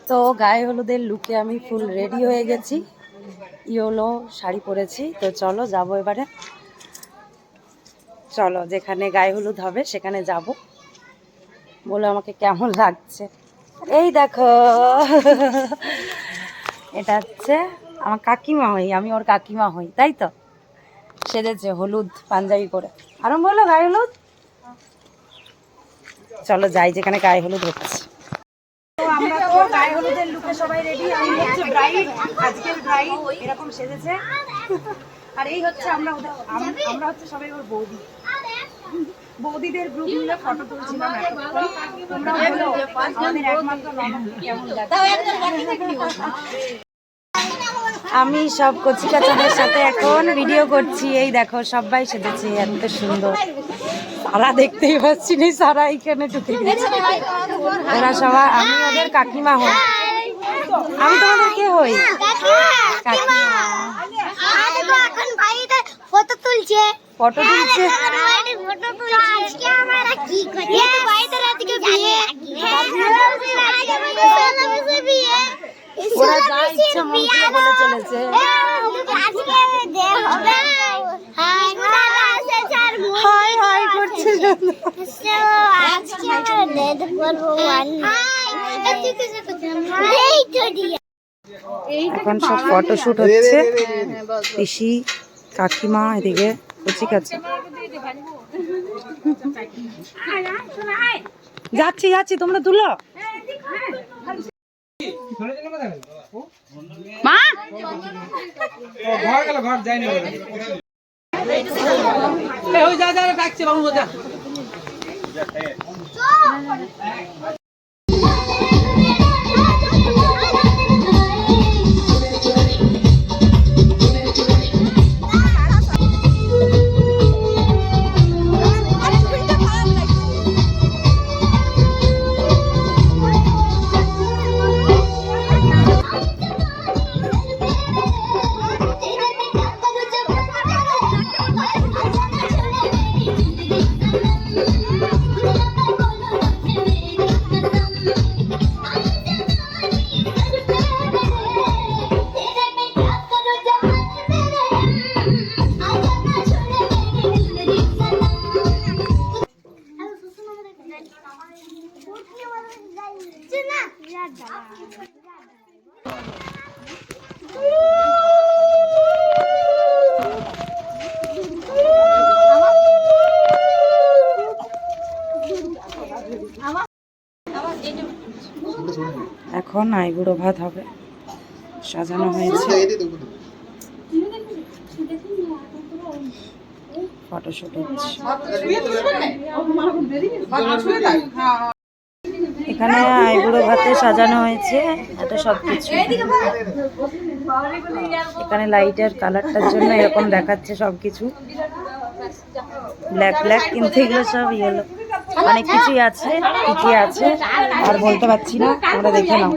তো গায়ে হলুদের লুকে আমি ফুল রেডি হয়ে গেছি, ইয়েলো শাড়ি পরেছি। তো চলো যাবো এবারে, চলো যেখানে গায়ে হলুদ হবে সেখানে যাব। বলে আমাকে কেমন লাগছে। এই দেখো এটা হচ্ছে আমার কাকিমা হই, আমি ওর কাকিমা হই, তাই তো সেজেছে হলুদ পাঞ্জাবি করে। আরম্ভ হলো গায়ে হলুদ, চলো যাই যেখানে গায়ে হলুদ হচ্ছে। তো আমরা তো গায়ে হলুদের লুকে সবাই রেডি। আমি হচ্ছে ব্রাইড, আজকের ব্রাইড এরকম সেজেছে। আর এই হচ্ছে আমরা আমরা হচ্ছে সবাই ওর বৌদি, বৌদিদের গ্রুপ মিলে ফটো তুলছিলাম। তোমরা বলো আমাদের একমাত্র কেমন লাগে। আমি সব কচিকাচাদের সাথে এখন ভিডিও করছি। এই দেখো সবাই সেজেছে এত সুন্দর। সারা দেখতেই পাচ্ছি না, সারা এখানে ঢুকে গেছে। ওরা সবাই, আমি ওদের কাকিমা হই। আমি তোমাদের কে হই? কাকিমা। ফটো তুলছে, ফটো তুলছে। ওরা যা ইচ্ছা মন করে বলে চলেছে। হাই হাই করছে। এখন সব ফটোশুট হচ্ছে। পিসি, কাকিমা, এদিকে কচিকাচা। যাচ্ছি যাচ্ছি, তোমরা তুলো। মা ঘর গেল, ঘর যায়নি। ওই যা যা ডাকছে বাবু যা। এখন আইবুড়ো ভাত হবে, সাজানো হয়েছে, ফটোশুট হচ্ছে। এখানে আইবুড়ো ভাতে সাজানো হয়েছে এত সবকিছু। এখানে লাইটের কালারটার জন্য এরকম দেখাচ্ছে সবকিছু ব্ল্যাক ব্ল্যাক, কিন্তু এগুলো সব ইয়েলো। অনেক কিছুই আছে, কি কি আছে আর বলতে পারছি না, তোমরা দেখে নাও।